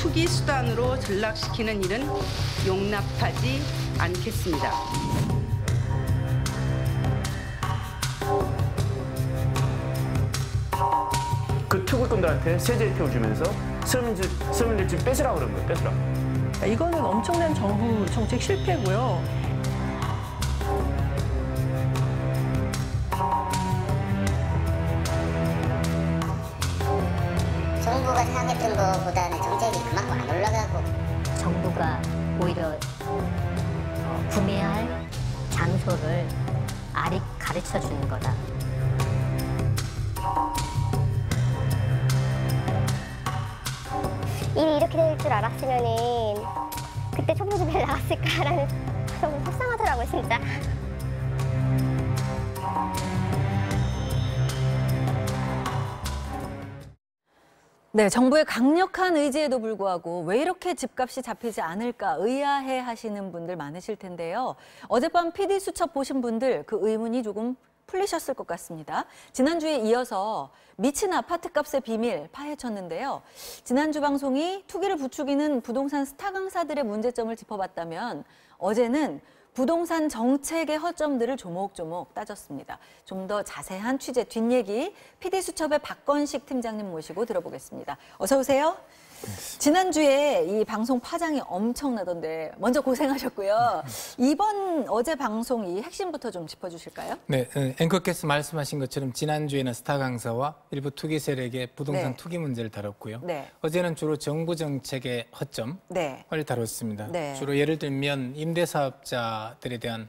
투기 수단으로 전락시키는 일은 용납하지 않겠습니다. 그 투기꾼들한테 세제 혜택을 주면서 서민들 집 뺏으라고 그런 거예요. 뺏으라고. 이거는 엄청난 정부 정책 실패고요. 정부가 생각했던 것보다는 정책이 그만큼 안 올라가고 정부가 오히려 구매할 장소를 아리 가르쳐 주는 거다. 일이 이렇게 될 줄 알았으면은 그때 촛불집회를 나갔을까라는 너무 속상하더라고요, 진짜. 네, 정부의 강력한 의지에도 불구하고 왜 이렇게 집값이 잡히지 않을까 의아해 하시는 분들 많으실 텐데요. 어젯밤 PD 수첩 보신 분들 그 의문이 조금 풀리셨을 것 같습니다. 지난주에 이어서 미친 아파트값의 비밀 파헤쳤는데요. 지난주 방송이 투기를 부추기는 부동산 스타 강사들의 문제점을 짚어봤다면 어제는 부동산 정책의 허점들을 조목조목 따졌습니다. 좀 더 자세한 취재 뒷얘기 PD수첩의 박건식 팀장님 모시고 들어보겠습니다. 어서 오세요. 지난주에 이 방송 파장이 엄청나던데 먼저 고생하셨고요. 이번 어제 방송 이 핵심부터 좀 짚어주실까요? 네, 앵커께서 말씀하신 것처럼 지난주에는 스타 강사와 일부 투기 세력의 부동산 네. 투기 문제를 다뤘고요. 네. 어제는 주로 정부 정책의 허점을 네. 다뤘습니다. 네. 주로 예를 들면 임대사업자들에 대한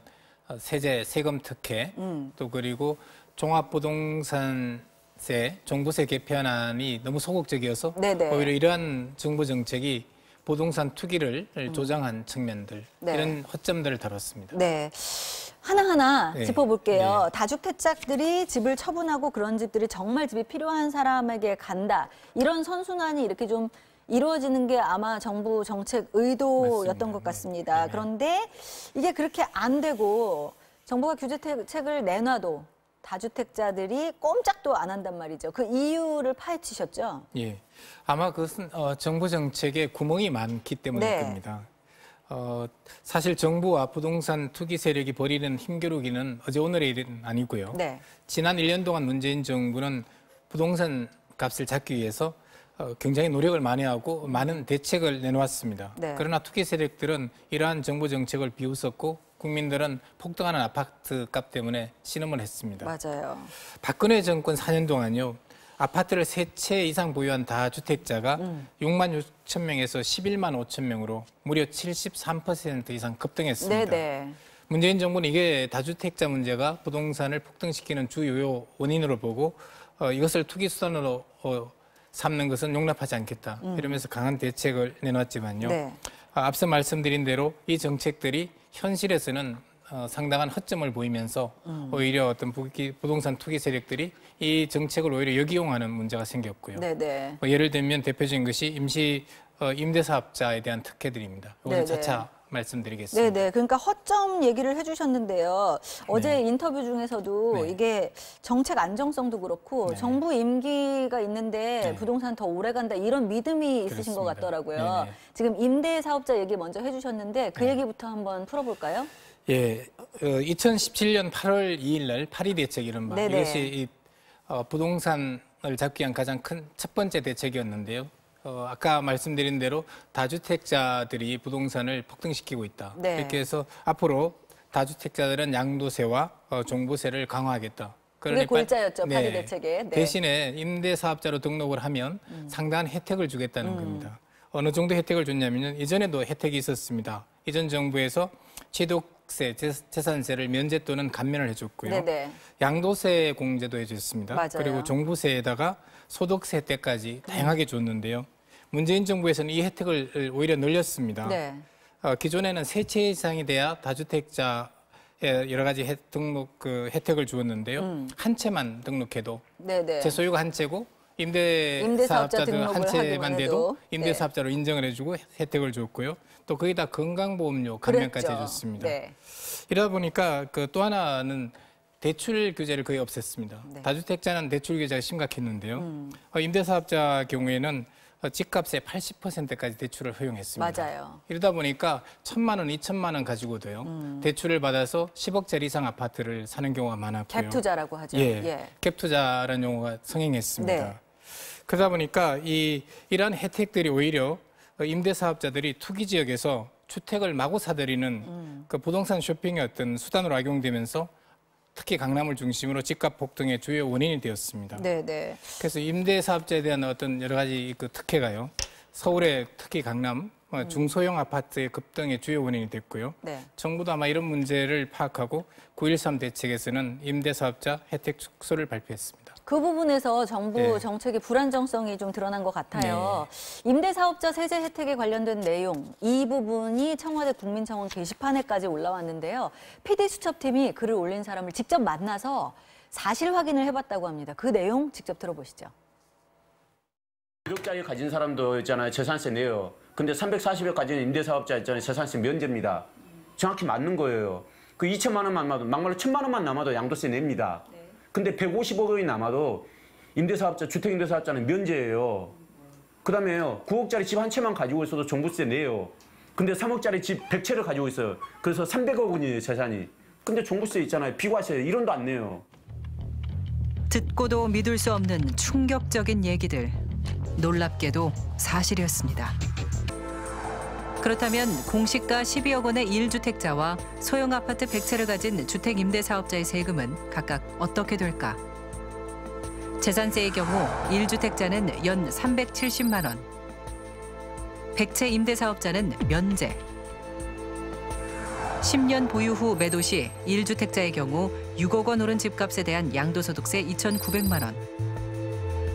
세금 특혜, 또 그리고 종합부동산세, 종부세 개편안이 너무 소극적이어서 네네. 오히려 이러한 정부 정책이 부동산 투기를 조장한 측면들, 네. 이런 허점들을 다뤘습니다. 네. 하나하나 네. 짚어볼게요. 네. 다주택자들이 집을 처분하고 그런 집들이 정말 집이 필요한 사람에게 간다. 이런 선순환이 이렇게 좀 이루어지는 게 아마 정부 정책 의도였던 맞습니다. 것 같습니다. 네. 그런데 이게 그렇게 안 되고 정부가 규제책을 내놔도 다주택자들이 꼼짝도 안 한단 말이죠. 그 이유를 파헤치셨죠? 예, 아마 그것은 정부 정책에 구멍이 많기 때문일 네. 겁니다. 사실 정부와 부동산 투기 세력이 벌이는 힘겨루기는 어제 오늘의 일은 아니고요. 네. 지난 1년 동안 문재인 정부는 부동산 값을 잡기 위해서 굉장히 노력을 많이 하고 많은 대책을 내놓았습니다. 네. 그러나 투기 세력들은 이러한 정부 정책을 비웃었고 국민들은 폭등하는 아파트 값 때문에 신음을 했습니다. 맞아요. 박근혜 정권 4년 동안요. 아파트를 3채 이상 보유한 다주택자가 6만 6천 명에서 11만 5천 명으로 무려 73% 이상 급등했습니다. 네네. 문재인 정부는 이게 다주택자 문제가 부동산을 폭등시키는 주요 원인으로 보고 이것을 투기 수단으로 삼는 것은 용납하지 않겠다. 이러면서 강한 대책을 내놨지만요. 네. 앞서 말씀드린 대로 이 정책들이 현실에서는 상당한 허점을 보이면서 오히려 어떤 부동산 투기 세력들이 이 정책을 오히려 역이용하는 문제가 생겼고요. 네네. 예를 들면 대표적인 것이 임시 임대사업자에 대한 특혜들입니다. 이거는 네네. 차차 말씀드리겠습니다. 네네. 그러니까 허점 얘기를 해주셨는데요. 어제 네. 인터뷰 중에서도 네. 이게 정책 안정성도 그렇고 네. 정부 임기가 있는데 네. 부동산 더 오래 간다 이런 믿음이 있으신 것 그렇습니다. 같더라고요. 네네. 지금 임대사업자 얘기 먼저 해주셨는데 그 네. 얘기부터 한번 풀어볼까요? 예, 2017년 8월 2일 날 파리 대책 이른바 네네. 이것이 이, 부동산을 잡기 위한 가장 큰 첫 번째 대책이었는데요. 아까 말씀드린 대로 다주택자들이 부동산을 폭등시키고 있다. 네. 이렇게 해서 앞으로 다주택자들은 양도세와 종부세를 강화하겠다. 그게 골자였죠, 파리 대책에. 네. 대신에 임대사업자로 등록을 하면 상당한 혜택을 주겠다는 겁니다. 어느 정도 혜택을 줬냐면요. 이전에도 혜택이 있었습니다. 이전 정부에서 취득세, 재산세를 면제 또는 감면을 해줬고요. 네네. 양도세 공제도 해줬습니다. 맞아요. 그리고 종부세에다가 소득세 때까지 다양하게 줬는데요. 문재인 정부에서는 이 혜택을 오히려 늘렸습니다. 네. 기존에는 3채 이상이 돼야 다주택자 여러 가지 혜택을 주었는데요. 한 채만 등록해도 네네. 제 소유가 한 채고 임대사업자 임대사업자들 한 등록을 채만 하기만 돼도 해도. 임대사업자로 인정을 해주고 혜택을 줬고요. 또 거기다 건강보험료 감면까지 그랬죠. 해줬습니다. 네. 이러다 보니까 또 하나는 대출 규제를 거의 없앴습니다. 네. 다주택자는 대출 규제가 심각했는데요. 임대사업자 경우에는 집값의 80%까지 대출을 허용했습니다. 맞아요. 이러다 보니까 1,000만 원, 2천만 원 가지고도요. 대출을 받아서 10억짜리 이상 아파트를 사는 경우가 많았고요. 갭 투자라고 하죠. 예, 갭 투자라는 용어가 성행했습니다. 네. 그러다 보니까 이러한 혜택들이 오히려 임대사업자들이 투기 지역에서 주택을 마구 사들이는 그 부동산 쇼핑의 어떤 수단으로 악용되면서 특히 강남을 중심으로 집값 폭등의 주요 원인이 되었습니다. 네, 네. 그래서 임대사업자에 대한 어떤 여러 가지 그 특혜가요. 서울의 특히 강남 중소형 아파트의 급등의 주요 원인이 됐고요. 네. 정부도 아마 이런 문제를 파악하고 9.13 대책에서는 임대사업자 혜택 축소를 발표했습니다. 그 부분에서 정부 네. 정책의 불안정성이 좀 드러난 것 같아요. 임대사업자 세제 혜택에 관련된 내용, 이 부분이 청와대 국민청원 게시판에까지 올라왔는데요. PD수첩팀이 글을 올린 사람을 직접 만나서 사실 확인을 해봤다고 합니다. 그 내용 직접 들어보시죠. 1억짜리 가진 사람도 있잖아요. 재산세 내요. 근데 340억 가진 임대사업자 있잖아요. 재산세 면제입니다. 정확히 맞는 거예요. 그 2천만 원만 남아도, 막말로 1,000만 원만 남아도 양도세 냅니다. 근데 150억 원이 남아도 임대사업자, 주택임대사업자는 면제예요. 그 다음에요. 9억짜리 집 한 채만 가지고 있어도 종부세 내요. 근데 3억짜리 집 100채를 가지고 있어요. 그래서 300억 원이에요, 재산이. 근데 종부세 있잖아요. 비과세 1원도 안 내요. 듣고도 믿을 수 없는 충격적인 얘기들. 놀랍게도 사실이었습니다. 그렇다면 공시가 12억 원의 1주택자와 소형 아파트 100채를 가진 주택 임대사업자의 세금은 각각 어떻게 될까? 재산세의 경우 1주택자는 연 370만 원, 100채 임대사업자는 면제. 10년 보유 후 매도 시 1주택자의 경우 6억 원 오른 집값에 대한 양도소득세 2,900만 원.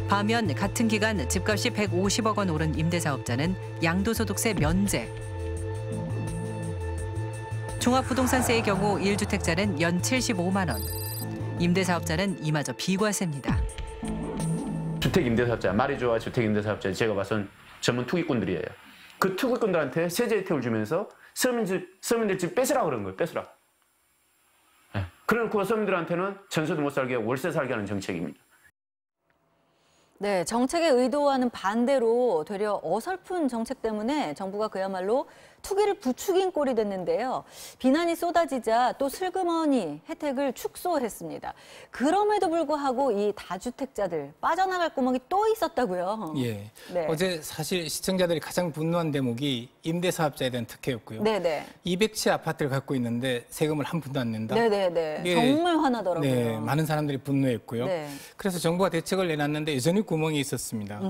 반면 같은 기간 집값이 150억 원 오른 임대사업자는 양도소득세 면제. 종합부동산세의 경우 1주택자는 연 75만 원, 임대사업자는 이마저 비과세입니다. 주택임대사업자, 말이 좋아 주택임대사업자 제가 봐선 전문 투기꾼들이에요. 그 투기꾼들한테 세제 혜택을 주면서 서민들 집 뺏으라고 그러는 거예요. 뺏으라. 네. 그래놓고 서민들한테는 전세도 못 살게 월세 살게 하는 정책입니다. 네, 정책의 의도와는 반대로 되려 어설픈 정책 때문에 정부가 그야말로 투기를 부추긴 꼴이 됐는데요. 비난이 쏟아지자 또 슬그머니 혜택을 축소했습니다. 그럼에도 불구하고 이 다주택자들 빠져나갈 구멍이 또 있었다고요. 예. 네. 어제 사실 시청자들이 가장 분노한 대목이 임대사업자에 대한 특혜였고요. 네네. 200채 아파트를 갖고 있는데 세금을 한 푼도 안 낸다. 네네네. 예. 정말 화나더라고요. 네, 많은 사람들이 분노했고요. 네. 그래서 정부가 대책을 내놨는데 여전히 구멍이 있었습니다.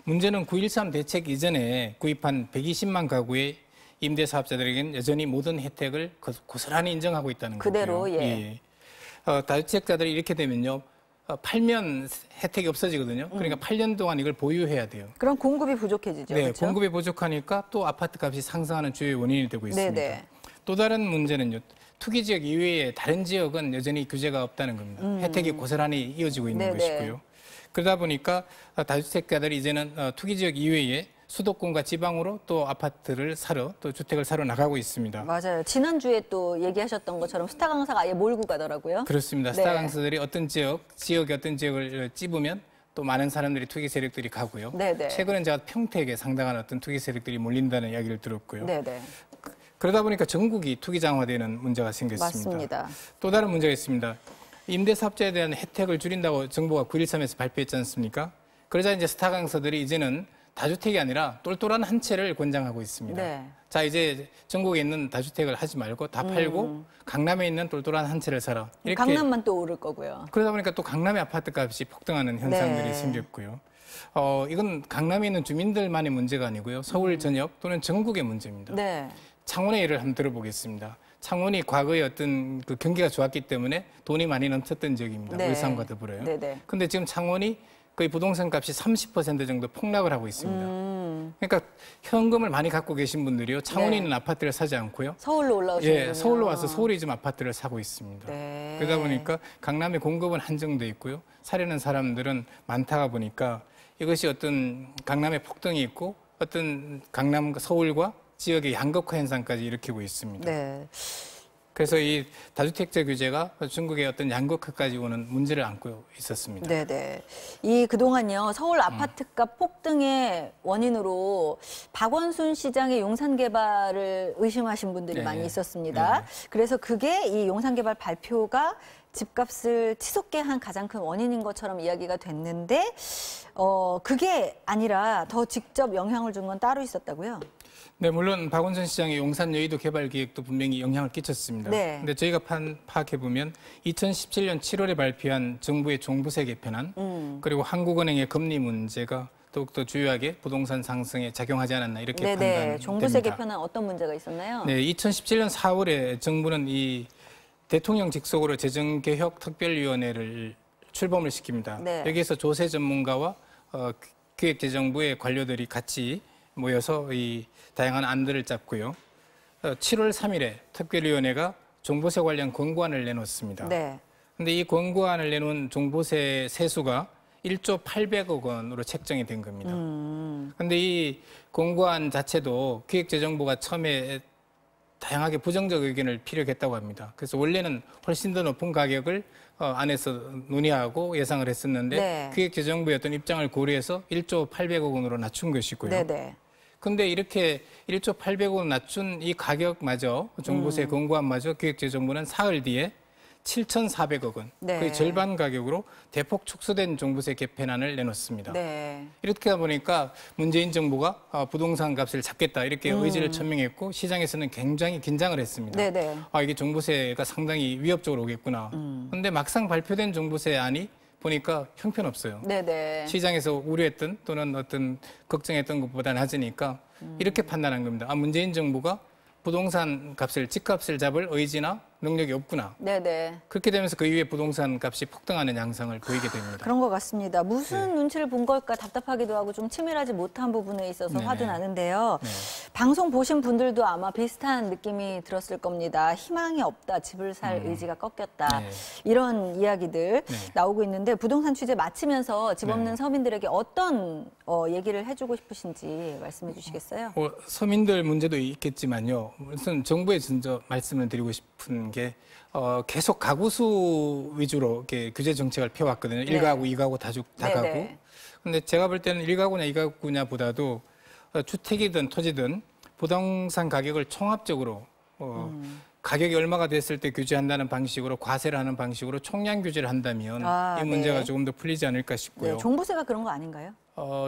문제는 9.13 대책 이전에 구입한 120만 가구의 임대사업자들에게는 여전히 모든 혜택을 고스란히 인정하고 있다는 거고요. 그대로, 예. 다주택자들이 이렇게 되면요. 팔면 혜택이 없어지거든요. 그러니까 8년 동안 이걸 보유해야 돼요. 그럼 공급이 부족해지죠. 네, 그렇죠? 공급이 부족하니까 또 아파트 값이 상승하는 주요 원인이 되고 있습니다. 네네. 또 다른 문제는요. 투기 지역 이외에 다른 지역은 여전히 규제가 없다는 겁니다. 혜택이 고스란히 이어지고 있는 네네. 것이고요. 그러다 보니까 다주택자들이 이제는 투기 지역 이외에 수도권과 지방으로 또 아파트를 사러 또 주택을 사러 나가고 있습니다. 맞아요. 지난주에 또 얘기하셨던 것처럼 스타 강사가 아예 몰고 가더라고요. 그렇습니다. 네. 스타 강사들이 어떤 지역의 어떤 지역을 찝으면 또 많은 사람들이 투기 세력들이 가고요. 네네. 최근에 제가 평택에 상당한 어떤 투기 세력들이 몰린다는 이야기를 들었고요. 네네. 그러다 보니까 전국이 투기장화되는 문제가 생겼습니다. 맞습니다. 또 다른 문제가 있습니다. 임대사업자에 대한 혜택을 줄인다고 정부가 9.13에서 발표했지 않습니까? 그러자 이제 스타 강사들이 이제는 다주택이 아니라 똘똘한 한 채를 권장하고 있습니다. 네. 자, 이제 전국에 있는 다주택을 하지 말고 다 팔고 강남에 있는 똘똘한 한 채를 사라. 이렇게 강남만 또 오를 거고요. 그러다 보니까 또 강남의 아파트 값이 폭등하는 현상들이 네. 생겼고요. 이건 강남에 있는 주민들만의 문제가 아니고요. 서울 전역 또는 전국의 문제입니다. 네. 창원의 예를 한번 들어보겠습니다. 창원이 과거에 어떤 그 경기가 좋았기 때문에 돈이 많이 넘쳤던 지역입니다. 네. 울산과 더불어요. 네네. 근데 지금 창원이 거의 부동산 값이 30% 정도 폭락을 하고 있습니다. 그러니까 현금을 많이 갖고 계신 분들이요. 창원에 네. 있는 아파트를 사지 않고요. 서울로 올라오시는군요. 예, 서울로 와서 서울에 지금 아파트를 사고 있습니다. 네. 그러다 보니까 강남의 공급은 한정돼 있고요. 사려는 사람들은 많다가 보니까 이것이 어떤 강남의 폭등이 있고 어떤 강남, 서울과 지역의 양극화 현상까지 일으키고 있습니다. 네. 그래서 이 다주택자 규제가 중국의 어떤 양극화까지 오는 문제를 안고 있었습니다. 네네. 이 그동안요 서울 아파트값 폭등의 원인으로 박원순 시장의 용산 개발을 의심하신 분들이 네. 많이 있었습니다. 그래서 그게 이 용산 개발 발표가 집값을 치솟게 한 가장 큰 원인인 것처럼 이야기가 됐는데 그게 아니라 더 직접 영향을 준 건 따로 있었다고요? 네, 물론 박원순 시장의 용산 여의도 개발 계획도 분명히 영향을 끼쳤습니다. 네. 근데 저희가 파악해 보면 2017년 7월에 발표한 정부의 종부세 개편안 그리고 한국은행의 금리 문제가 더욱더 주요하게 부동산 상승에 작용하지 않았나 이렇게 판단됩니다. 종부세 개편안 어떤 문제가 있었나요? 네, 2017년 4월에 정부는 이 대통령 직속으로 재정개혁특별위원회를 출범을 시킵니다. 네. 여기에서 조세 전문가와 기획재정부의 관료들이 같이 모여서 이 다양한 안들을 짰고요. 7월 3일에 특별위원회가 종부세 관련 권고안을 내놓습니다. 네. 근데 이 권고안을 내놓은 종부세 세수가 1조 800억 원으로 책정이 된 겁니다. 근데 이 권고안 자체도 기획재정부가 처음에 다양하게 부정적 의견을 피력했다고 합니다. 그래서 원래는 훨씬 더 높은 가격을 안에서 논의하고 예상을 했었는데 네. 기획재정부의 어떤 입장을 고려해서 1조 800억 원으로 낮춘 것이고요. 네네. 근데 이렇게 1조 800억 원 낮춘 이 가격마저 종부세 권고안마저 기획재정부는 사흘 뒤에 7,400억 원, 네. 거의 절반 가격으로 대폭 축소된 종부세 개편안을 내놓습니다. 네. 이렇게 하다 보니까 문재인 정부가 부동산 값을 잡겠다 이렇게 의지를 천명했고 시장에서는 굉장히 긴장을 했습니다. 네네. 이게 종부세가 상당히 위협적으로 오겠구나. 그런데 막상 발표된 종부세안이 보니까 형편없어요. 네네. 시장에서 우려했던 또는 어떤 걱정했던 것보다 낮으니까 이렇게 판단한 겁니다. 문재인 정부가 부동산 값을, 집값을 잡을 의지나 능력이 없구나. 네네. 그렇게 되면서 그 이후에 부동산 값이 폭등하는 양상을 보이게 됩니다. 그런 것 같습니다. 무슨 눈치를 본 걸까 답답하기도 하고 좀 치밀하지 못한 부분에 있어서 네네. 화도 나는데요. 네. 방송 보신 분들도 아마 비슷한 느낌이 들었을 겁니다. 희망이 없다, 집을 살 의지가 꺾였다. 네. 이런 이야기들 네. 나오고 있는데 부동산 취재 마치면서 집 없는 네. 서민들에게 어떤 얘기를 해주고 싶으신지 말씀해 주시겠어요? 서민들 문제도 있겠지만요. 우선 정부에 먼저 말씀을 드리고 싶은 게 계속 가구수 위주로 이렇게 규제 정책을 펴왔거든요. 네. 1가구, 2가구, 다가구. 네네. 근데 제가 볼 때는 1가구냐 2가구냐보다도 주택이든 토지든 부동산 가격을 총합적으로 가격이 얼마가 됐을 때 규제한다는 방식으로 과세를 하는 방식으로 총량 규제를 한다면 이 문제가 네. 조금 더 풀리지 않을까 싶고요. 네, 종부세가 그런 거 아닌가요?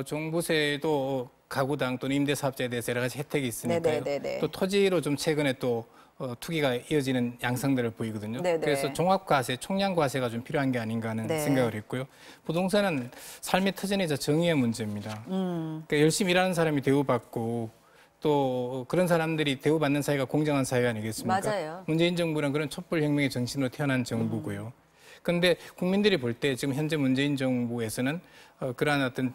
종부세도 가구당 또는 임대사업자에 대해서 여러 가지 혜택이 있으니까요. 네네네네. 또 토지로 좀 최근에 또 투기가 이어지는 양상들을 보이거든요. 네네. 그래서 종합과세, 총량과세가 좀 필요한 게 아닌가 하는 네. 생각을 했고요. 부동산은 삶의 터전이자 정의의 문제입니다. 그러니까 열심히 일하는 사람이 대우받고 또 그런 사람들이 대우받는 사회가 공정한 사회 아니겠습니까? 맞아요. 문재인 정부는 그런 촛불혁명의 정신으로 태어난 정부고요. 그런데 국민들이 볼 때 지금 현재 문재인 정부에서는 그러한 어떤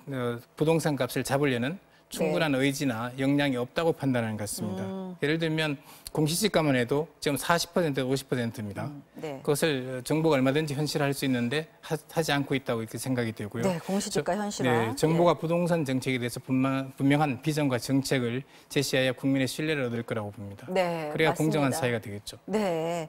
부동산 값을 잡으려는 충분한 의지나 역량이 없다고 판단하는 것 같습니다. 예를 들면 공시지가만 해도 지금 40%, 50%입니다. 네. 그것을 정부가 얼마든지 현실화할 수 있는데 하지 않고 있다고 이렇게 생각이 되고요. 네, 공시지가 현실화. 네, 정부가 부동산 정책에 대해서 분명한 비전과 정책을 제시해야 국민의 신뢰를 얻을 거라고 봅니다. 네, 그래야 맞습니다. 공정한 사회가 되겠죠. 네.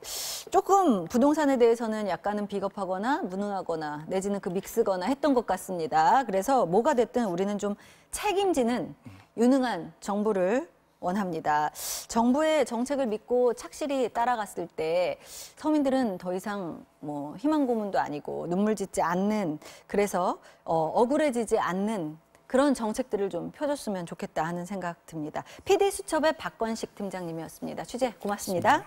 조금 부동산에 대해서는 약간은 비겁하거나 무능하거나 내지는 그 믹스거나 했던 것 같습니다. 그래서 뭐가 됐든 우리는 좀 책임지는 유능한 정부를 원합니다. 정부의 정책을 믿고 착실히 따라갔을 때 서민들은 더 이상 뭐 희망 고문도 아니고 눈물 짓지 않는, 그래서 억울해지지 않는 그런 정책들을 좀 펴줬으면 좋겠다 하는 생각 듭니다. PD수첩의 박건식 팀장님이었습니다. 취재 고맙습니다.